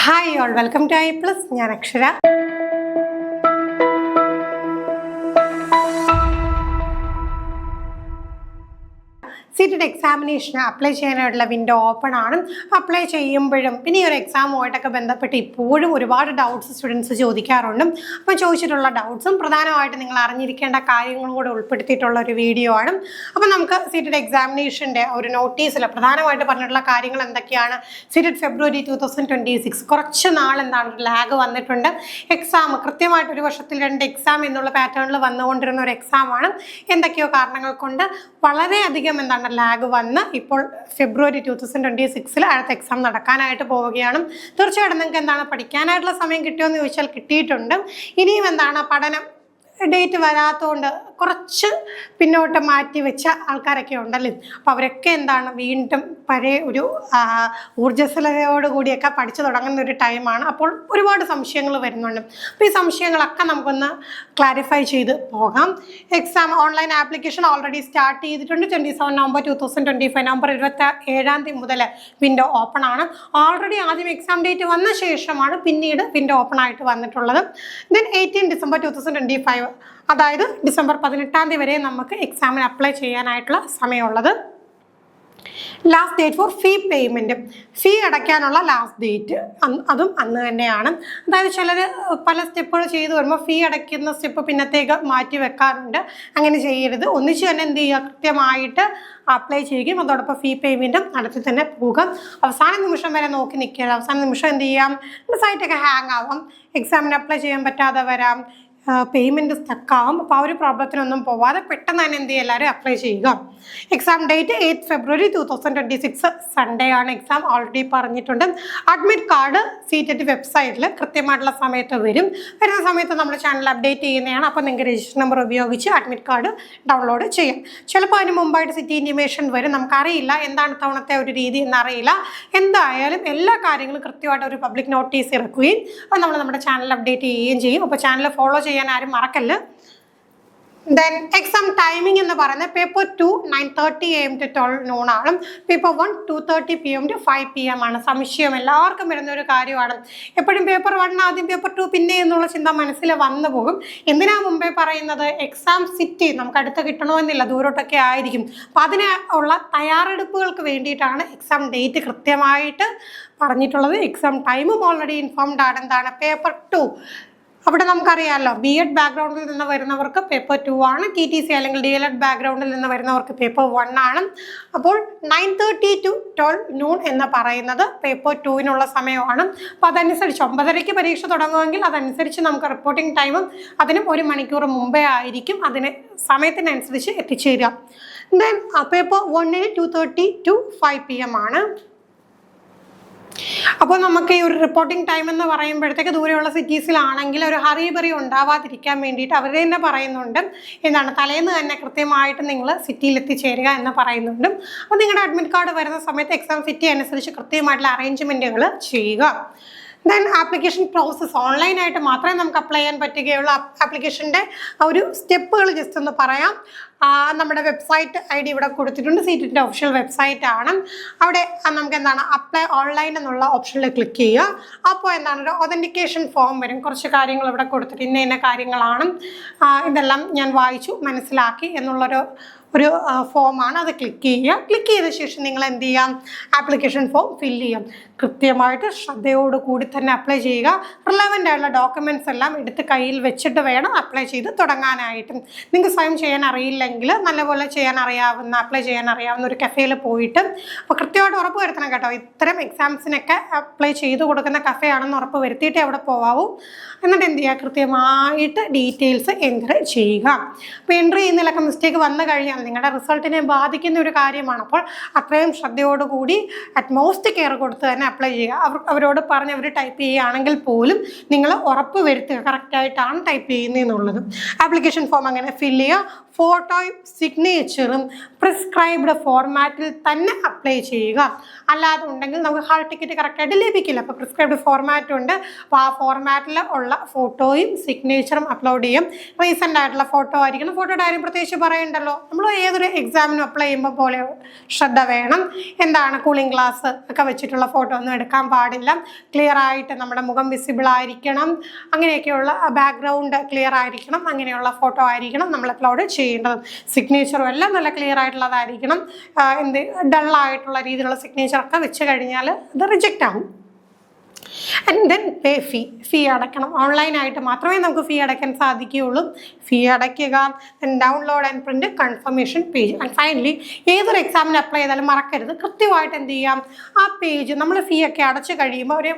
Hi all, welcome to I Plus. I am Akshara. Seated examination apply ചെയ്യാനായിട്ടുള്ള window open ആണ്. Apply ചെയ്യുമ്പോഴും പിന്നെ ഈ ഒരു എക്സാമുമായിട്ടൊക്കെ ബന്ധപ്പെട്ട് ഇപ്പോഴും ഒരുപാട് ഡൗട്ട്സ് സ്റ്റുഡൻസ് ചോദിക്കാറുണ്ട്. അപ്പോൾ ചോദിച്ചിട്ടുള്ള ഡൗട്ട്സും പ്രധാനമായിട്ട് നിങ്ങൾ അറിഞ്ഞിരിക്കേണ്ട കാര്യങ്ങളും കൂടെ ഉൾപ്പെടുത്തിയിട്ടുള്ള ഒരു വീഡിയോ ആണ്. അപ്പോൾ നമുക്ക് സീറ്റഡ് എക്സാമിനേഷൻ്റെ ഒരു നോട്ടീസിൽ പ്രധാനമായിട്ട് പറഞ്ഞിട്ടുള്ള കാര്യങ്ങൾ എന്തൊക്കെയാണ്? സീറ്റഡ് ഫെബ്രുവരി 2026 കുറച്ച് നാൾ എന്താണ് ലാഗ് വന്നിട്ടുണ്ട്. എക്സാം കൃത്യമായിട്ട് ഒരു വർഷത്തിൽ 2 എക്സാം എന്നുള്ള പാറ്റേണിൽ വന്നുകൊണ്ടിരുന്ന ഒരു എക്സാമാണ്. എന്തൊക്കെയോ കാരണങ്ങൾ കൊണ്ട് വളരെയധികം എന്താണ് ലാഗ് വന്ന് ഇപ്പോൾ ഫെബ്രുവരി 2026 അടുത്ത എക്സാം നടക്കാനായിട്ട് പോവുകയാണ്. തീർച്ചയായിട്ടും നിങ്ങൾക്ക് എന്താണ് പഠിക്കാനായിട്ടുള്ള സമയം കിട്ടിയോ എന്ന് ചോദിച്ചാൽ കിട്ടിയിട്ടുണ്ട്. ഇനിയും എന്താണ് പഠനം ഡേറ്റ് വരാത്തതുകൊണ്ട് കുറച്ച് പിന്നോട്ട് മാറ്റി വെച്ച ആൾക്കാരൊക്കെ ഉണ്ടല്ലോ. അപ്പോൾ അവരൊക്കെ എന്താണ് വീണ്ടും പഴയ ഒരു ഊർജ്ജസ്വലതയോടുകൂടിയൊക്കെ പഠിച്ചു തുടങ്ങുന്ന ഒരു ടൈമാണ്. അപ്പോൾ ഒരുപാട് സംശയങ്ങൾ വരുന്നുണ്ട്. അപ്പോൾ ഈ സംശയങ്ങളൊക്കെ നമുക്കൊന്ന് ക്ലാരിഫൈ ചെയ്ത് പോകാം. Exam online application already start ചെയ്തിട്ടുണ്ട്. 27 നവംബർ 2025 നവംബർ 27 മുതൽ വിൻഡോ ഓപ്പൺ ആണ്. ഓൾറെഡി ആദ്യം എക്സാം ഡേറ്റ് വന്ന ശേഷമാണ് പിന്നീട് വിൻഡോ ഓപ്പൺ ആയിട്ട് വന്നിട്ടുള്ളത്. ദെൻ 18 ഡിസംബർ 2025 അതായത് ഡിസംബർ 18 വരെ നമുക്ക് എക്സാമിന് അപ്ലൈ ചെയ്യാനായിട്ടുള്ള സമയമുള്ളത്. Last date for fee payment, fee അടയ്ക്കാനുള്ള ലാസ്റ്റ് ഡേറ്റ് അതും അന്ന് തന്നെയാണ്. അതായത് ചിലർ പല സ്റ്റെപ്പുകൾ ചെയ്ത് വരുമ്പോൾ ഫീ അടയ്ക്കുന്ന സ്റ്റെപ്പ് പിന്നത്തേക്ക് മാറ്റി വെക്കാറുണ്ട്. അങ്ങനെ ചെയ്യരുത്. ഒന്നിച്ച് തന്നെ എന്ത് ചെയ്യുക, കൃത്യമായിട്ട് അപ്ലൈ ചെയ്യുകയും അതോടൊപ്പം ഫീ പേയ്മെൻറ്റും നടത്തി തന്നെ പോകുക. അവസാന നിമിഷം വരെ നോക്കി നിൽക്കുക. അവസാന നിമിഷം എന്ത് ചെയ്യാം, സൈറ്റൊക്കെ ഹാങ് ആവാം, എക്സാമിന് അപ്ലൈ ചെയ്യാൻ പറ്റാതെ വരാം, പേയ്മെൻറ്റ് സ്റ്റക്കാവും. അപ്പോൾ ആ ഒരു പ്രോബ്ലത്തിനൊന്നും പോവാതെ പെട്ടെന്ന് തന്നെ എന്ത് ചെയ്യുക, എല്ലാവരും അപ്ലൈ ചെയ്യുക. എക്സാം ഡേറ്റ് 8 ഫെബ്രുവരി 2026 സൺഡേ ആണ് എക്സാം. ഓൾറെഡി പറഞ്ഞിട്ടുണ്ട്. അഡ്മിറ്റ് കാർഡ് സീറ്റഡ് വെബ്സൈറ്റിൽ കൃത്യമായിട്ടുള്ള സമയത്ത് വരുന്ന സമയത്ത് നമ്മുടെ ചാനൽ അപ്ഡേറ്റ് ചെയ്യുന്നതാണ്. അപ്പോൾ നിങ്ങൾക്ക് രജിസ്റ്റർ നമ്പർ ഉപയോഗിച്ച് അഡ്മിറ്റ് കാർഡ് ഡൗൺലോഡ് ചെയ്യാം. ചിലപ്പോൾ അതിന് മുമ്പായിട്ട് സിറ്റി ഇൻറ്റിമേഷൻ വരും. നമുക്കറിയില്ല എന്താണ് തവണത്തെ ഒരു രീതി എന്നറിയില്ല. എന്തായാലും എല്ലാ കാര്യങ്ങളും കൃത്യമായിട്ട് ഒരു പബ്ലിക് നോട്ടീസ് ഇറക്കുകയും അത് നമ്മൾ നമ്മുടെ ചാനൽ അപ്ഡേറ്റ് ചെയ്യുകയും ചെയ്യും. അപ്പോൾ ചാനൽ ഫോളോ ചെയ്യാൻ ആരും മറക്കല്ല. ദെൻ എക്സാം ടൈമിംഗ് എന്ന് പറയുന്നത് പേപ്പർ 2 9:30 AM to 12 noon ആണ്. പേപ്പർ 1 2:30 PM to 5 PM ആണ്. സംശയം എല്ലാവർക്കും വരുന്ന ഒരു കാര്യമാണ്. എപ്പോഴും പേപ്പർ 1 ആദ്യം പേപ്പർ 2 പിന്നെ എന്നുള്ള ചിന്ത മനസ്സിൽ വന്നു പോകും. എന്തിനാ മുമ്പേ പറയുന്നത്, എക്സാം സിറ്റി നമുക്ക് അടുത്ത് കിട്ടണമെന്നില്ല, ദൂരോട്ടൊക്കെ ആയിരിക്കും. അപ്പോൾ അതിന് ഉള്ള തയ്യാറെടുപ്പുകൾക്ക് വേണ്ടിയിട്ടാണ് എക്സാം ഡേറ്റ് കൃത്യമായിട്ട് പറഞ്ഞിട്ടുള്ളത്. എക്സാം ടൈമും ഓൾറെഡി ഇൻഫോംഡ് ആണ്. എന്താണ് പേപ്പർ 2 അവിടെ നമുക്കറിയാമല്ലോ, BEd ബാക്ക്ഗ്രൗണ്ടിൽ നിന്ന് വരുന്നവർക്ക് പേപ്പർ 2 ആണ്. TTC അല്ലെങ്കിൽ DLEd ബാക്ക്ഗ്രൗണ്ടിൽ നിന്ന് വരുന്നവർക്ക് പേപ്പർ 1 ആണ്. അപ്പോൾ 9:30 to 12 noon എന്ന് പറയുന്നത് പേപ്പർ 2-നുള്ള സമയമാണ്. അപ്പോൾ അതനുസരിച്ച് 9:30 പരീക്ഷ തുടങ്ങുമെങ്കിൽ അതനുസരിച്ച് നമുക്ക് റിപ്പോർട്ടിംഗ് ടൈമും അതിനും 1 മണിക്കൂർ മുമ്പേ ആയിരിക്കും അതിന് സമയത്തിനനുസരിച്ച് എത്തിച്ചേരുക. ദെൻ പേപ്പർ 1-ന് 2:30 to 5 PM ആണ്. അപ്പോൾ നമുക്ക് ഈ ഒരു റിപ്പോർട്ടിംഗ് ടൈം എന്ന് പറയുമ്പോഴത്തേക്ക് ദൂരെയുള്ള സിറ്റീസിലാണെങ്കിൽ ഒരു ഹറിബറി ഉണ്ടാവാതിരിക്കാൻ വേണ്ടിയിട്ട് അവർ തന്നെ പറയുന്നുണ്ട്, എന്താണ് തലേന്ന് തന്നെ കൃത്യമായിട്ട് നിങ്ങൾ സിറ്റിയിൽ എത്തിച്ചേരുക എന്ന് പറയുന്നുണ്ട്. അപ്പോൾ നിങ്ങളുടെ അഡ്മിറ്റ് കാർഡ് വരുന്ന സമയത്ത് എക്സാം സിറ്റി അനുസരിച്ച് കൃത്യമായിട്ടുള്ള അറേഞ്ച്മെൻറ്റുകൾ ചെയ്യുക. ദെൻ ആപ്ലിക്കേഷൻ പ്രോസസ്സ് ഓൺലൈനായിട്ട് മാത്രമേ നമുക്ക് അപ്ലൈ ചെയ്യാൻ പറ്റുകയുള്ളൂ. ആപ്ലിക്കേഷൻ്റെ ഒരു സ്റ്റെപ്പുകൾ ജസ്റ്റ് ഒന്ന് പറയാം. നമ്മുടെ വെബ്സൈറ്റ് ID ഇവിടെ കൊടുത്തിട്ടുണ്ട്. സീറ്റിൻ്റെ ഒഫീഷ്യൽ വെബ്സൈറ്റ് ആണ്. അവിടെ നമുക്ക് എന്താണ് അപ്ലൈ ഓൺലൈൻ എന്നുള്ള ഓപ്ഷനിൽ ക്ലിക്ക് ചെയ്യുക. അപ്പോൾ എന്താണ് ഒരു ഒതൻറ്റിക്കേഷൻ ഫോം വരും. കുറച്ച് കാര്യങ്ങൾ ഇവിടെ കൊടുത്തിട്ട് ഇന്ന കാര്യങ്ങളാണ്, ഇതെല്ലാം ഞാൻ വായിച്ചു മനസ്സിലാക്കി എന്നുള്ളൊരു ഫോമാണ്. അത് ക്ലിക്ക് ചെയ്യുക. ക്ലിക്ക് ചെയ്ത ശേഷം നിങ്ങൾ എന്ത് ചെയ്യാം, ആപ്ലിക്കേഷൻ ഫോം ഫില്ല് ചെയ്യാം. കൃത്യമായിട്ട് ശ്രദ്ധയോടുകൂടി തന്നെ അപ്ലൈ ചെയ്യുക. റിലവൻ്റ് ആയിട്ടുള്ള ഡോക്യുമെൻറ്റ്സ് എല്ലാം എടുത്ത് കയ്യിൽ വെച്ചിട്ട് വേണം അപ്ലൈ ചെയ്ത് തുടങ്ങാനായിട്ടും. നിങ്ങൾക്ക് സ്വയം ചെയ്യാൻ അറിയില്ലെങ്കിൽ നല്ലപോലെ അപ്ലൈ ചെയ്യാൻ അറിയാവുന്ന ഒരു കഫേയിൽ പോയിട്ട് അപ്പോൾ കൃത്യമായിട്ട് ഉറപ്പ് വരുത്തണം കേട്ടോ. ഇത്തരം എക്സാംസിനൊക്കെ അപ്ലൈ ചെയ്ത് കൊടുക്കുന്ന കഫേ ആണെന്ന് ഉറപ്പ് വരുത്തിയിട്ടേ അവിടെ പോകാവൂ. എന്നിട്ട് എന്ത് ചെയ്യുക, കൃത്യമായിട്ട് ഡീറ്റെയിൽസ് എൻട്രി ചെയ്യുക. അപ്പോൾ എൻട്രി ചെയ്യുന്നതിലൊക്കെ മിസ്റ്റേക്ക് വന്നു കഴിഞ്ഞാൽ നിങ്ങളുടെ റിസൾട്ടിനെ ബാധിക്കുന്ന ഒരു കാര്യമാണ്. അപ്പോൾ അത്രയും ശ്രദ്ധയോടുകൂടി അറ്റ്മോസ്റ്റ് കെയർ കൊടുത്ത് തന്നെ അപ്ലൈ ചെയ്യുക. അവരോട് പറഞ്ഞ് അവർ ടൈപ്പ് ചെയ്യുകയാണെങ്കിൽ പോലും നിങ്ങൾ ഉറപ്പ് വരുത്തുക കറക്റ്റായിട്ടാണ് ടൈപ്പ് ചെയ്യുന്നതെന്നുള്ളത്. ആപ്ലിക്കേഷൻ ഫോം അങ്ങനെ ഫില്ല് ചെയ്യുക. ഫോട്ടോയും സിഗ്നേച്ചറും പ്രിസ്ക്രൈബ്ഡ് ഫോർമാറ്റിൽ തന്നെ അപ്ലൈ ചെയ്യുക. അല്ലാതെ ഉണ്ടെങ്കിൽ നമുക്ക് ഹാൾ ടിക്കറ്റ് കറക്റ്റായിട്ട് ലഭിക്കില്ല. അപ്പോൾ പ്രിസ്ക്രൈബ്ഡ് ഫോർമാറ്റും ഉണ്ട്. അപ്പോൾ ആ ഫോർമാറ്റിൽ ഉള്ള ഫോട്ടോയും സിഗ്നേച്ചറും അപ്ലോഡ് ചെയ്യും. റീസെൻ്റ് ആയിട്ടുള്ള ഫോട്ടോ ആയിരിക്കണം. ഫോട്ടോയുടെ കാര്യം പ്രത്യേകിച്ച് പറയണ്ടല്ലോ, നമ്മൾ ഏതൊരു എക്സാമിനും അപ്ലൈ ചെയ്യുമ്പോൾ പോലെ ശ്രദ്ധ വേണം. എന്താണ് കൂളിംഗ് ഗ്ലാസ് ഒക്കെ വെച്ചിട്ടുള്ള ഫോട്ടോ ഒന്നും എടുക്കാൻ പാടില്ല. ക്ലിയർ ആയിട്ട് നമ്മുടെ മുഖം വിസിബിൾ ആയിരിക്കണം. അങ്ങനെയൊക്കെയുള്ള ബാക്ക്ഗ്രൗണ്ട് ക്ലിയർ ആയിരിക്കണം. അങ്ങനെയുള്ള ഫോട്ടോ ആയിരിക്കണം നമ്മൾ അപ്ലോഡ് ചെയ്യേണ്ടത്. സിഗ്നേച്ചറും എല്ലാം നല്ല ക്ലിയർ ആയിട്ടുള്ളതായിരിക്കണം. ഡള്ളായിട്ടുള്ള രീതിയിലുള്ള സിഗ്നേച്ചറൊക്കെ വെച്ച് കഴിഞ്ഞാൽ അത് റിജക്റ്റ് ആകും. ആൻഡ് ദെൻ പേ ഫീ അടയ്ക്കണം. ഓൺലൈനായിട്ട് മാത്രമേ നമുക്ക് ഫീ അടയ്ക്കാൻ സാധിക്കുകയുള്ളൂ. ഫീ അടയ്ക്കുക, download and print confirmation page. And finally ഏതൊരു എക്സാമിന് അപ്ലൈ ചെയ്താലും മറക്കരുത്, കൃത്യമായിട്ട് എന്ത് ചെയ്യാം, ആ പേജ് നമ്മൾ ഫീ ഒക്കെ അടച്ചു കഴിയുമ്പോൾ ഒരു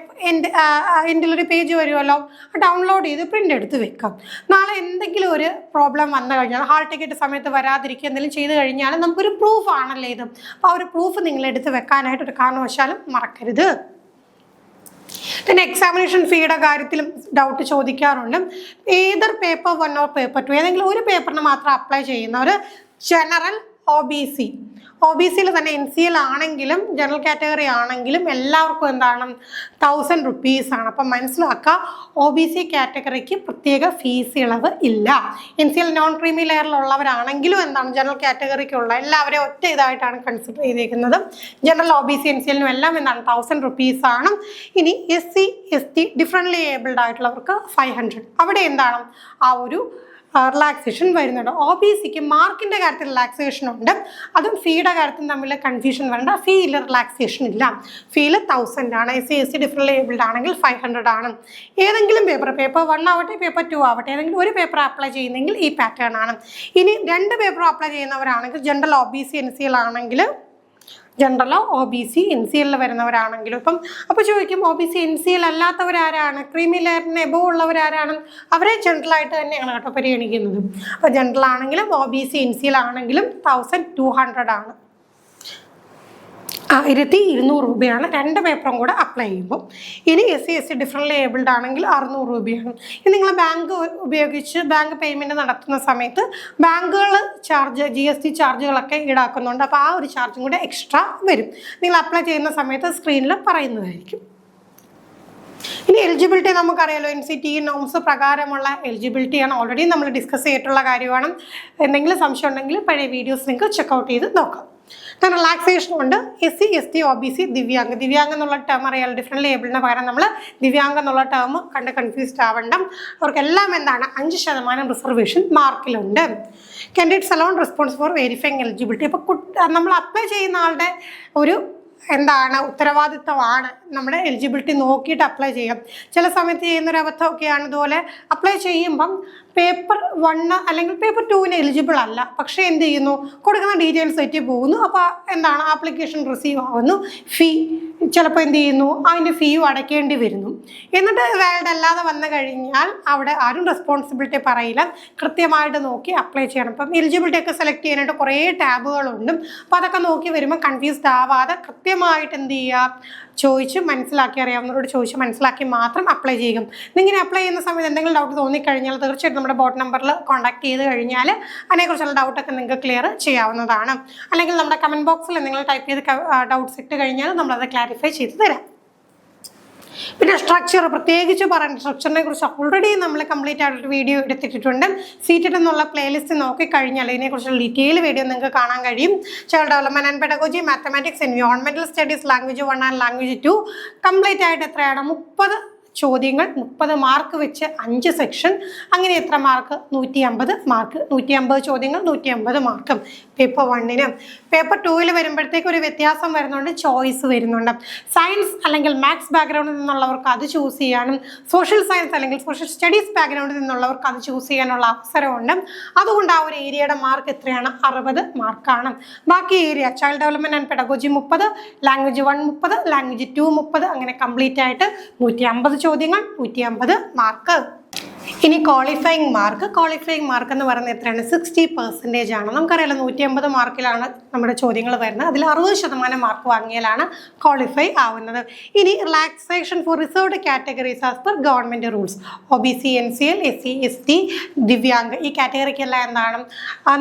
എൻഡിലൊരു പേജ് വരുമല്ലോ, ഡൗൺലോഡ് ചെയ്ത് പ്രിൻ്റ് എടുത്ത് വെക്കാം. നാളെ എന്തെങ്കിലും ഒരു പ്രോബ്ലം വന്നു കഴിഞ്ഞാൽ, ഹാൾ ടിക്കറ്റ് സമയത്ത് വരാതിരിക്കുക എന്തെങ്കിലും ചെയ്ത് കഴിഞ്ഞാൽ നമുക്കൊരു പ്രൂഫ് ആണല്ലോ ഇത്. അപ്പോൾ ആ ഒരു പ്രൂഫ് നിങ്ങൾ എടുത്ത് വെക്കാനായിട്ട് ഒരു കാരണവശാലും മറക്കരുത്. പിന്നെ എക്സാമിനേഷൻ ഫീയുടെ കാര്യത്തിലും ഡൗട്ട് ചോദിക്കാറുണ്ട്. ഏതർ പേപ്പർ 1 ഓർ പേപ്പർ 2 ഏതെങ്കിലും ഒരു പേപ്പറിന് മാത്രം അപ്ലൈ ചെയ്യുന്നവർ ജനറൽ, ഒ.ബി.സിയിൽ തന്നെ NCL ആണെങ്കിലും ജനറൽ കാറ്റഗറി ആണെങ്കിലും എല്ലാവർക്കും എന്താണ് 1000 rupees ആണ്. അപ്പം മനസ്സിലാക്കുക, OBC കാറ്റഗറിക്ക് പ്രത്യേക ഫീസ് ഇളവ് ഇല്ല. NCL നോൺ ക്രീമി ലെയറിലുള്ളവരാണെങ്കിലും എന്താണ് ജനറൽ കാറ്റഗറിക്കുള്ള എല്ലാവരെയും ഒറ്റ ഇതായിട്ടാണ് കൺസിഡർ ചെയ്തിരിക്കുന്നത്. ജനറൽ, OBC, NCLനും എല്ലാം എന്താണ് 1000 rupees ആണ്. ഇനി SC, ST ഡിഫറൻ്റ്ലി ഏബിൾഡ് ആയിട്ടുള്ളവർക്ക് 500. അവിടെ എന്താണ് ആ ഒരു റിലാക്സേഷൻ വരുന്നുണ്ട്. OBCക്ക് മാർക്കിൻ്റെ കാര്യത്തിൽ റിലാക്സേഷൻ ഉണ്ട്. അതും ഫീയുടെ കാര്യത്തിൽ തമ്മിൽ കൺഫ്യൂഷൻ വരേണ്ട. ഫീയിൽ റിലാക്സേഷൻ ഇല്ല. ഫീയിൽ 1000 ആണ്. SC, ST ഡിഫറൻ്റ്ലി ഏബിൾഡ് ആണെങ്കിൽ 500 ആണ്. ഏതെങ്കിലും പേപ്പർ 1 ആവട്ടെ പേപ്പർ 2 ആവട്ടെ, ഏതെങ്കിലും ഒരു പേപ്പർ അപ്ലൈ ചെയ്യുന്നെങ്കിൽ ഈ പാറ്റേൺ ആണ്. ഇനി 2 പേപ്പർ അപ്ലൈ ചെയ്യുന്നവരാണെങ്കിൽ ജനറൽ, OBC, NCL ആണെങ്കിൽ ജനറലോ OBC, NCL വരുന്നവരാണെങ്കിലും അപ്പോൾ ചോദിക്കും OBC, NCL അല്ലാത്തവരാരാണ്, ക്രീമി ലെയറിന് എബോവ് ഉള്ളവരാരാണ്, അവരെ ജനറലായിട്ട് തന്നെയാണ് കേട്ടോ പരിഗണിക്കുന്നത്. അപ്പോൾ ജനറൽ ആണെങ്കിലും OBC, NCL ആണെങ്കിലും 1200 ആണ്. 1200 രൂപയാണ് 2 പേപ്പറും കൂടെ അപ്ലൈ ചെയ്യുമ്പോൾ. ഇനി SC, ST ഡിഫറൻ്റ്ലി ഏബിൾഡ് ആണെങ്കിൽ 600 രൂപയാണ്. ഇനി നിങ്ങൾ ബാങ്ക് ഉപയോഗിച്ച് ബാങ്ക് പേയ്മെൻറ്റ് നടത്തുന്ന സമയത്ത് ബാങ്കുകൾ ചാർജ്, GST ചാർജുകളൊക്കെ ഈടാക്കുന്നുണ്ട്. അപ്പോൾ ആ ഒരു ചാർജും കൂടെ എക്സ്ട്രാ വരും. നിങ്ങൾ അപ്ലൈ ചെയ്യുന്ന സമയത്ത് സ്ക്രീനിൽ പറയുന്നതായിരിക്കും. ഇനി എലിജിബിലിറ്റി നമുക്കറിയാലോ, NCT നോംസ് പ്രകാരമുള്ള എലിജിബിലിറ്റിയാണ്. ഓൾറെഡി നമ്മൾ ഡിസ്കസ് ചെയ്തിട്ടുള്ള കാര്യമാണ്. എന്തെങ്കിലും സംശയം ഉണ്ടെങ്കിൽ പഴയ വീഡിയോസ് നിങ്ങൾക്ക് ചെക്കൗട്ട് ചെയ്ത് നോക്കാം. കാരണം റിലാക്സേഷൻ ഉണ്ട്. SC, ST, OBC, ദിവ്യാംഗ് എന്നുള്ള ടേം അറിയാലോ. ഡിഫറൻ്റ് ലേബിളിന് പകരം നമ്മൾ ദിവ്യാംഗ് എന്നുള്ള ടേം കണ്ട് കൺഫ്യൂസ്ഡ് ആവണ്ട. അവർക്കെല്ലാം എന്താണ് 5% റിസർവേഷൻ മാർക്കിലുണ്ട്. Candidates alone response for verifying eligibility. അപ്പോൾ നമ്മൾ അപ്ലൈ ചെയ്യുന്ന ആളുടെ ഒരു ഉത്തരവാദിത്തമാണ് നമ്മുടെ എലിജിബിലിറ്റി നോക്കിയിട്ട് അപ്ലൈ ചെയ്യാം. ചില സമയത്ത് ചെയ്യുന്നൊരു അബദ്ധമൊക്കെയാണ് ഇതുപോലെ അപ്ലൈ ചെയ്യുമ്പം പേപ്പർ 1 അല്ലെങ്കിൽ പേപ്പർ 2 എലിജിബിൾ അല്ല, പക്ഷേ എന്ത് ചെയ്യുന്നു, കൊടുക്കുന്ന ഡീറ്റെയിൽസ് തെറ്റി പോകുന്നു. അപ്പോൾ ആപ്ലിക്കേഷൻ റിസീവ് ആവുന്നു, ഫീ ചിലപ്പോൾ എന്ത് ചെയ്യുന്നു, അതിൻ്റെ ഫീയും അടയ്ക്കേണ്ടി വരുന്നു. എന്നിട്ട് വാലിഡ് അല്ലാതെ വന്നു കഴിഞ്ഞാൽ അവിടെ ആരും റെസ്പോൺസിബിലിറ്റി പറയില്ല. കൃത്യമായിട്ട് നോക്കി അപ്ലൈ ചെയ്യണം. ഇപ്പം എലിജിബിലിറ്റി ഒക്കെ സെലക്ട് ചെയ്യാനായിട്ട് കുറേ ടാബുകളുണ്ട്. അപ്പോൾ അതൊക്കെ നോക്കി വരുമ്പോൾ കൺഫ്യൂസ്ഡ് ആവാതെ കൃത്യമായിട്ട് എന്ത് ചെയ്യുക, ചോദിച്ച് മനസ്സിലാക്കി, അറിയാവുന്നവരോട് ചോദിച്ച് മനസ്സിലാക്കി മാത്രം അപ്ലൈ ചെയ്യും. നിങ്ങനെ അപ്ലൈ ചെയ്യുന്ന സമയത്ത് എന്തെങ്കിലും ഡൗട്ട് തോന്നിക്കഴിഞ്ഞാൽ തീർച്ചയായിട്ടും നമ്മുടെ ബോട്ട് നമ്പറിൽ കോൺടാക്ട് ചെയ്ത് കഴിഞ്ഞാൽ അതിനെക്കുറിച്ചുള്ള ഡൗട്ടൊക്കെ നിങ്ങൾക്ക് ക്ലിയർ ചെയ്യാവുന്നതാണ്. അല്ലെങ്കിൽ നമ്മുടെ കമൻറ്റ് ബോക്സിൽ നിങ്ങൾ ടൈപ്പ് ചെയ്ത് ഡൗട്ട്സ് ഇട്ട് കഴിഞ്ഞാൽ നമ്മളത് ക്ലാരിഫൈ ചെയ്ത് തരാം. പിന്നെ സ്ട്രക്ചർ, പ്രത്യേകിച്ച് പറയുന്നത് സ്ട്രക്ചറിനെ കുറിച്ച് ഓൾറെഡി നമ്മൾ കംപ്ലീറ്റ് ആയിട്ടൊരു വീഡിയോ എടുത്തിട്ടുണ്ട്. സീറ്റഡ് എന്നുള്ള പ്ലേലിസ്റ്റ് നോക്കിക്കഴിഞ്ഞാൽ ഇതിനെക്കുറിച്ചുള്ള ഡീറ്റെയിൽ വീഡിയോ നിങ്ങൾക്ക് കാണാൻ കഴിയും. Child development and pedagogy, mathematics, environmental studies, language 1 and language 2 complete ആയിട്ട് എത്രയാണ്, 30 ചോദ്യങ്ങൾ, 30 മാർക്ക് വെച്ച് 5 സെക്ഷൻ. അങ്ങനെ എത്ര മാർക്ക്, 150 മാർക്ക്. 150 ചോദ്യങ്ങൾ, 150 മാർക്ക് പേപ്പർ 1-ന്. പേപ്പർ 2-ൽ വരുമ്പോഴത്തേക്ക് ഒരു വ്യത്യാസം വരുന്നുണ്ട്, ചോയ്സ് വരുന്നുണ്ട്. സയൻസ് അല്ലെങ്കിൽ മാത്സ് ബാക്ക്ഗ്രൗണ്ടിൽ നിന്നുള്ളവർക്ക് അത് ചൂസ് ചെയ്യാനും, സോഷ്യൽ സയൻസ് അല്ലെങ്കിൽ സോഷ്യൽ സ്റ്റഡീസ് ബാക്ക്ഗ്രൗണ്ടിൽ നിന്നുള്ളവർക്ക് അത് ചൂസ് ചെയ്യാനുള്ള അവസരമുണ്ട്. അതുകൊണ്ട് ആ ഒരു ഏരിയയുടെ മാർക്ക് എത്രയാണ്, 60 മാർക്കാണ്. ബാക്കി area child development and pedagogy 30, language 1 30, language 2 30, അങ്ങനെ കംപ്ലീറ്റ് ആയിട്ട് 150 ചോദ്യങ്ങൾ, 150 മാർക്ക്. ഇനി ക്വാളിഫയിങ് മാർക്ക് എന്ന് പറയുന്നത് എത്രയാണ്, 60% ആണ്. നമുക്കറിയാലോ 150 മാർക്കിലാണ് നമ്മുടെ ചോദ്യങ്ങൾ വരുന്നത്. അതിൽ 60% മാർക്ക് വാങ്ങിയാലാണ് ക്വാളിഫൈ ആവുന്നത്. ഇനി relaxation for reserved categories as per government rules, OBC, NCL, SC, ST, divyang ഈ കാറ്റഗറിക്കെല്ലാം എന്താണ്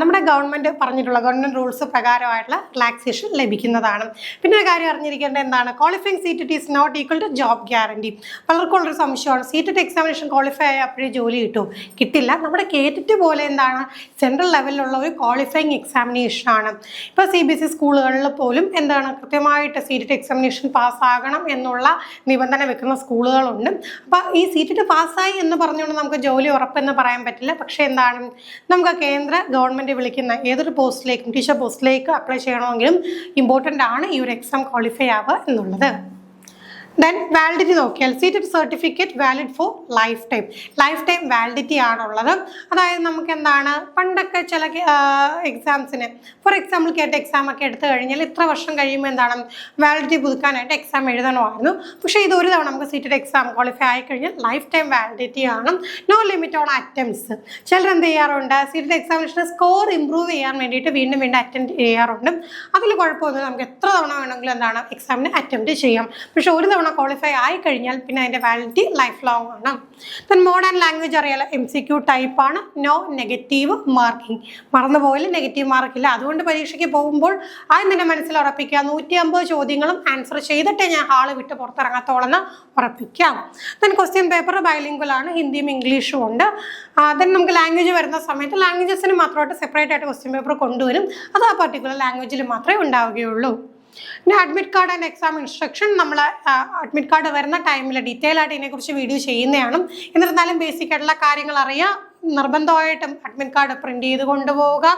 നമ്മുടെ ഗവൺമെൻറ് പറഞ്ഞിട്ടുള്ള ഗവൺമെൻറ് റൂൾസ് പ്രകാരമായിട്ടുള്ള റിലാക്സേഷൻ ലഭിക്കുന്നതാണ്. പിന്നെ ഒരു കാര്യം അറിഞ്ഞിരിക്കേണ്ടത് എന്താണ്, qualifying seat is not equal to job guarantee. പലർക്കും ഉള്ളൊരു സംശയമാണ്, സീറ്റ് എക്സാമിനേഷൻ ക്വാളിഫൈ ആയപ്പോഴേ ജോലി കിട്ടുമോ? കിട്ടില്ല. നമ്മുടെ കേറ്റിട്ട് പോലെ എന്താണ് സെൻട്രൽ ലെവലിലുള്ള ഒരു ക്വാളിഫയിങ് എക്സാമിനേഷൻ ആണ്. ഇപ്പോൾ CBSE സ്കൂളുകളിൽ പോലും എന്താണ് കൃത്യമായിട്ട് CTET എക്സാമിനേഷൻ പാസ്സാകണം എന്നുള്ള നിബന്ധന വെക്കുന്ന സ്കൂളുകളുണ്ട്. അപ്പോൾ ഈ CTET പാസ്സായി എന്ന് പറഞ്ഞുകൊണ്ട് നമുക്ക് ജോലി ഉറപ്പെന്ന് പറയാൻ പറ്റില്ല. പക്ഷേ എന്താണ് നമുക്ക് കേന്ദ്ര ഗവൺമെൻറ് വിളിക്കുന്ന ഏതൊരു പോസ്റ്റിലേക്കും ടീച്ചർ പോസ്റ്റിലേക്ക് അപ്ലൈ ചെയ്യണമെങ്കിലും ഇമ്പോർട്ടൻ്റ് ആണ് ഈ ഒരു എക്സാം ക്വാളിഫൈ ആവുക എന്നുള്ളത്. ദെൻ വാലിഡിറ്റി നോക്കിയാൽ CTET certificate valid four life time validity ആണുള്ളത്. അതായത് നമുക്ക് എന്താണ് പണ്ടൊക്കെ ചില എക്സാംസിന് ഫോർ എക്സാമ്പിൾ കേട്ട എക്സാം ഒക്കെ എടുത്തു കഴിഞ്ഞാൽ ഇത്ര വർഷം കഴിയുമ്പോൾ എന്താണ് വാലിഡിറ്റി പുതുക്കാനായിട്ട് എക്സാം എഴുതണമായിരുന്നു. പക്ഷേ ഇത് ഒരു തവണ നമുക്ക് CTET എക്സാം ക്വാളിഫൈ ആയിക്കഴിഞ്ഞാൽ ലൈഫ് ടൈം വാലിഡിറ്റി ആണ്. No limit on attempts. ചിലർ എന്ത് ചെയ്യാറുണ്ട് CTET എക്സാമിനേഷൻ്റെ സ്കോർ ഇമ്പ്രൂവ് ചെയ്യാൻ വേണ്ടിയിട്ട് വീണ്ടും അറ്റൻഡ് ചെയ്യാറുണ്ട്. അതിൽ കുഴപ്പമൊന്നുമില്ല. നമുക്ക് എത്ര തവണ വേണമെങ്കിലും എന്താണ് എക്സാമിന് അറ്റംപ്റ്റ് ചെയ്യാം. പക്ഷേ ഒരു തവണ ക്വാളിഫൈ ആയി കഴിഞ്ഞാൽ പിന്നെ അതിൻ്റെ വാലിഡിറ്റി ലൈഫ് ലോങ് ആണ്. ദെൻ മോഡേൺ ലാംഗ്വേജ് അറിയാലോ, MCQ ടൈപ്പാണ്. No negative marking. മറന്നുപോയാലും നെഗറ്റീവ് മാർക്കില്ല. അതുകൊണ്ട് പരീക്ഷയ്ക്ക് പോകുമ്പോൾ ആദ്യം തന്നെ മനസ്സിൽ ഉറപ്പിക്കുക 150 ചോദ്യങ്ങളും ആൻസർ ചെയ്തിട്ടേ ഞാൻ ഹാള് വിട്ട് പുറത്തിറങ്ങാത്തോളെന്ന് ഉറപ്പിക്കാം. ദെൻ ക്വസ്റ്റ്യൻ പേപ്പർ ബൈലിംഗ്വൽ ആണ്, ഹിന്ദിയും ഇംഗ്ലീഷും ഉണ്ട്. ദെൻ നമുക്ക് ലാംഗ്വേജ് വരുന്ന സമയത്ത് ലാംഗ്വേജസിന് മാത്രമായിട്ട് സെപ്പറേറ്റ് ആയിട്ട് ക്വസ്റ്റ്യൻ പേപ്പർ കൊണ്ടുവരും. അത് ആ പർട്ടിക്കുലർ ലാംഗ്വേജിൽ മാത്രമേ ഉണ്ടാവുകയുള്ളൂ. പിന്നെ admit card and exam instruction നമ്മൾ അഡ്മിറ്റ് കാർഡ് വരുന്ന ടൈമിൽ ഡീറ്റെയിൽ ആയിട്ട് ഇതിനെക്കുറിച്ച് വീഡിയോ ചെയ്യുന്നതാണ്. എന്നിരുന്നാലും ബേസിക് ആയിട്ടുള്ള കാര്യങ്ങൾ അറിയാം. നിർബന്ധമായിട്ടും അഡ്മിറ്റ് കാർഡ് പ്രിന്റ് ചെയ്ത് കൊണ്ടുപോവുക.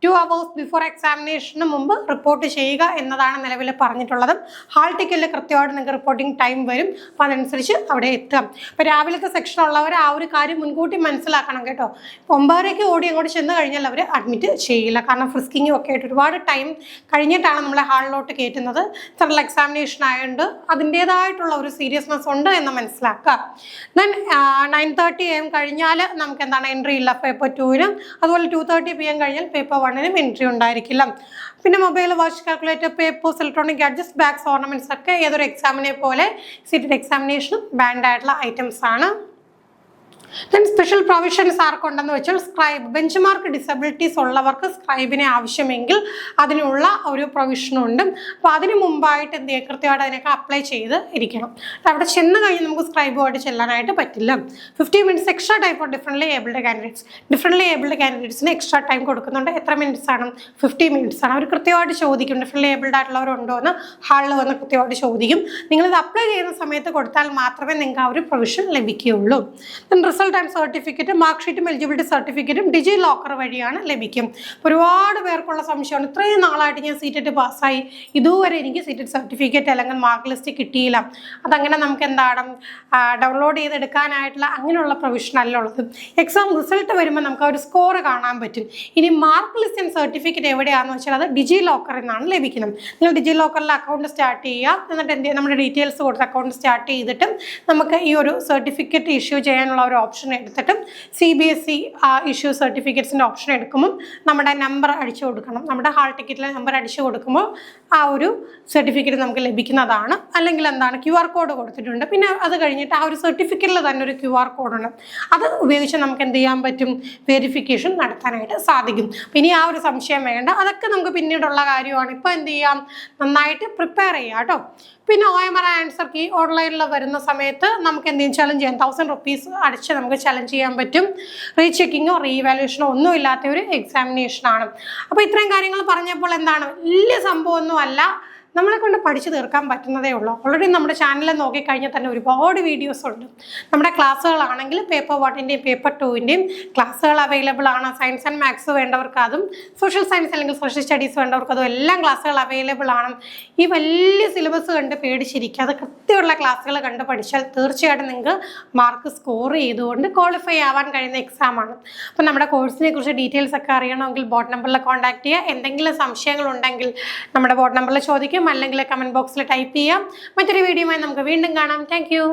2 hours ബിഫോർ എക്സാമിനേഷന് മുമ്പ് റിപ്പോർട്ട് ചെയ്യുക എന്നതാണ് നിലവിൽ പറഞ്ഞിട്ടുള്ളത്. ഹാൾ ടിക്കറ്റിൽ കൃത്യമായിട്ട് നിങ്ങൾക്ക് റിപ്പോർട്ടിംഗ് ടൈം വരും. അപ്പോൾ അതനുസരിച്ച് അവിടെ എത്താം. ഇപ്പോൾ രാവിലത്തെ സെക്ഷൻ ഉള്ളവർ ആ ഒരു കാര്യം മുൻകൂട്ടി മനസ്സിലാക്കണം കേട്ടോ. 9:30 ഓടി അങ്ങോട്ട് ചെന്ന് കഴിഞ്ഞാൽ അവർ അഡ്മിറ്റ് ചെയ്യില്ല. കാരണം ഫ്രിസ്കിങ്ങും ഒക്കെ ആയിട്ട് ഒരുപാട് ടൈം കഴിഞ്ഞിട്ടാണ് നമ്മളെ ഹാളിലോട്ട് കയറ്റുന്നത്. സെൻട്രൽ എക്സാമിനേഷൻ ആയതുകൊണ്ട് അതിൻ്റേതായിട്ടുള്ള ഒരു സീരിയസ്നെസ് ഉണ്ട് എന്ന് മനസ്സിലാക്കുക. ദെൻ 9:30 AM കഴിഞ്ഞാൽ നമുക്ക് എന്താണ് എൻട്രി ഇല്ല പേപ്പർ 2-നും. അതുപോലെ 2:30 PM കഴിഞ്ഞാൽ പേപ്പർ 1-നും എൻട്രി ഉണ്ടായിരിക്കില്ല. പിന്നെ mobile, watch, calculator, papers, electronic gadgets, bags, ornaments ഒക്കെ ഏതൊരു എക്സാമിനെ പോലെ CTET എക്സാമിനേഷനും ബാൻഡ് ആയിട്ടുള്ള ഐറ്റംസ് ആണ്. ദെൻ സ്പെഷ്യൽ പ്രൊവിഷൻസ് ആർക്കുണ്ടെന്ന് വെച്ചാൽ സ്ക്രൈബ്, ബെഞ്ച് മാർക്ക് ഡിസബിലിറ്റീസ് ഉള്ളവർക്ക് സ്ക്രൈബിനെ ആവശ്യമെങ്കിൽ അതിനുള്ള ഒരു പ്രൊവിഷനുണ്ട്. അപ്പോൾ അതിന് മുമ്പായിട്ട് എന്ത് ചെയ്യുക, കൃത്യമായിട്ട് അതിനൊക്കെ അപ്ലൈ ചെയ്ത് ഇരിക്കണം. അവിടെ ചെന്ന് കഴിഞ്ഞ് നമുക്ക് സ്ക്രൈബുമായിട്ട് ചെല്ലാനായിട്ട് പറ്റില്ല. 50 minutes extra time for differently abled കാൻഡിഡേറ്റ്സിന് എക്സ്ട്രാ ടൈം കൊടുക്കുന്നുണ്ട്. എത്ര മിനിറ്റ്സ് ആണ്? 50 minutes ആണ്. അവർ കൃത്യമായിട്ട് ചോദിക്കും ഡിഫറെൻ്റ്ലി ഏബിൾഡ് ആയിട്ടുള്ളവരുണ്ടോ എന്ന് ഹാളിൽ വന്ന് കൃത്യമായിട്ട് ചോദിക്കും. നിങ്ങളിത് അപ്ലൈ ചെയ്യുന്ന സമയത്ത് കൊടുത്താൽ മാത്രമേ നിങ്ങൾക്ക് ആ ഒരു പ്രൊവിഷൻ ലഭിക്കുകയുള്ളൂ. റിസൾട്ട് ആൻഡ് സർട്ടിഫിക്കറ്റ്, മാർക്ക് ഷീറ്റും എലിജിബിലിറ്റി സർട്ടിഫിക്കറ്റും ഡിജി ലോക്കർ വഴിയാണ് ലഭിക്കും. ഒരുപാട് പേർക്കുള്ള സംശയമാണ്, ഇത്രയും നാളായിട്ട് ഞാൻ CTET പാസ്സായി, ഇതുവരെ എനിക്ക് CTET സർട്ടിഫിക്കറ്റ് അല്ലെങ്കിൽ മാർക്ക് ലിസ്റ്റ് കിട്ടിയില്ല. അതങ്ങനെ നമുക്ക് എന്താണ് ഡൗൺലോഡ് ചെയ്തെടുക്കാനായിട്ടുള്ള അങ്ങനെയുള്ള പ്രൊവിഷൻ അല്ല ഉള്ളത്. എക്സാം റിസൾട്ട് വരുമ്പോൾ നമുക്ക് ആ ഒരു സ്കോർ കാണാൻ പറ്റും. ഇനി മാർക്ക് ലിസ്റ്റ് ആൻഡ് സർട്ടിഫിക്കറ്റ് എവിടെയാണെന്ന് വെച്ചാൽ അത് ഡിജി ലോക്കറിൽ നിന്നാണ് ലഭിക്കുന്നത്. നിങ്ങൾ ഡിജി ലോക്കറിൽ അക്കൗണ്ട് സ്റ്റാർട്ട് ചെയ്യുക. എന്നിട്ട് എന്ത് ചെയ്യുക, നമ്മുടെ ഡീറ്റെയിൽസ് കൊടുത്ത് അക്കൗണ്ട് സ്റ്റാർട്ട് ചെയ്തിട്ട് നമുക്ക് ഈ ഒരു സർട്ടിഫിക്കറ്റ് ഇഷ്യൂ ചെയ്യാനുള്ള ഒരു ഓപ്ഷൻ എടുത്തിട്ടും CBSE ഇഷ്യൂ സർട്ടിഫിക്കറ്റ്സിൻ്റെ ഓപ്ഷൻ എടുക്കുമ്പോൾ നമ്മുടെ നമ്പർ അടിച്ചു കൊടുക്കണം. നമ്മുടെ ഹാൾ ടിക്കറ്റിലെ നമ്പർ അടിച്ചു കൊടുക്കുമ്പോൾ ആ ഒരു സർട്ടിഫിക്കറ്റ് നമുക്ക് ലഭിക്കുന്നതാണ്. അല്ലെങ്കിൽ എന്താണ് QR കോഡ് കൊടുത്തിട്ടുണ്ട്. പിന്നെ അത് കഴിഞ്ഞിട്ട് ആ ഒരു സർട്ടിഫിക്കറ്റിൽ തന്നെ ഒരു QR കോഡുണ്ട്. അത് ഉപയോഗിച്ച് നമുക്ക് എന്ത് ചെയ്യാൻ പറ്റും, വെരിഫിക്കേഷൻ നടത്താനായിട്ട് സാധിക്കും. ഇനി ആ ഒരു സംശയം വേണ്ട, അതൊക്കെ നമുക്ക് പിന്നീടുള്ള കാര്യമാണ്. ഇപ്പോൾ എന്ത് ചെയ്യാം, നന്നായിട്ട് പ്രിപ്പയർ ചെയ്യാം കേട്ടോ. പിന്നെ OMR ആൻസർ കീ ഓൺലൈനിൽ വരുന്ന സമയത്ത് നമുക്ക് എന്തെങ്കിലും ചലഞ്ച് ചെയ്യാം. 1000 rupees അടിച്ച് നമുക്ക് ചലഞ്ച് ചെയ്യാൻ പറ്റും. റീചെക്കിങ്ങോ റീവാലുവേഷനോ ഒന്നും ഇല്ലാത്ത ഒരു എക്സാമിനേഷനാണ്. അപ്പോൾ ഇത്രയും കാര്യങ്ങൾ പറഞ്ഞപ്പോൾ എന്താണ്, വലിയ സംഭവമൊന്നും അല്ല. നമ്മളെ കൊണ്ട് പഠിച്ചു തീർക്കാൻ പറ്റുന്നതേ ഉള്ളൂ. ഓൾറെഡി നമ്മുടെ ചാനലിൽ നോക്കിക്കഴിഞ്ഞാൽ തന്നെ ഒരുപാട് വീഡിയോസ് ഉണ്ട്. നമ്മുടെ ക്ലാസ്സുകളാണെങ്കിൽ പേപ്പർ 1-ൻ്റെയും പേപ്പർ 2-ൻ്റെയും ക്ലാസ്സുകൾ അവൈലബിൾ ആണ്. സയൻസ് ആൻഡ് മാത്സ് വേണ്ടവർക്ക് അതും, സോഷ്യൽ സയൻസ് അല്ലെങ്കിൽ സോഷ്യൽ സ്റ്റഡീസ് വേണ്ടവർക്ക് അതും എല്ലാം ക്ലാസ്സുകൾ അവൈലബിൾ ആണ്. ഈ വലിയ സിലബസ് കണ്ട് പേടിച്ചിരിക്കുക, അത് കൃത്യമുള്ള ക്ലാസ്സുകൾ കണ്ട് പഠിച്ചാൽ തീർച്ചയായിട്ടും നിങ്ങൾക്ക് മാർക്ക് സ്കോർ ചെയ്തുകൊണ്ട് ക്വാളിഫൈ ആവാൻ കഴിയുന്ന എക്സാമാണ്. അപ്പോൾ നമ്മുടെ കോഴ്സിനെ കുറിച്ച് ഡീറ്റെയിൽസ് ഒക്കെ അറിയണമെങ്കിൽ ബോർഡ് നമ്പറിൽ കോൺടാക്ട് ചെയ്യുക. എന്തെങ്കിലും സംശയങ്ങളുണ്ടെങ്കിൽ നമ്മുടെ ബോർഡ് നമ്പറിൽ ചോദിക്കും, അല്ലെങ്കിൽ കമന്റ് ബോക്സിൽ ടൈപ്പ് ചെയ്യാം. മറ്റൊരു വീഡിയോയുമായി നമുക്ക് വീണ്ടും കാണാം. Thank you.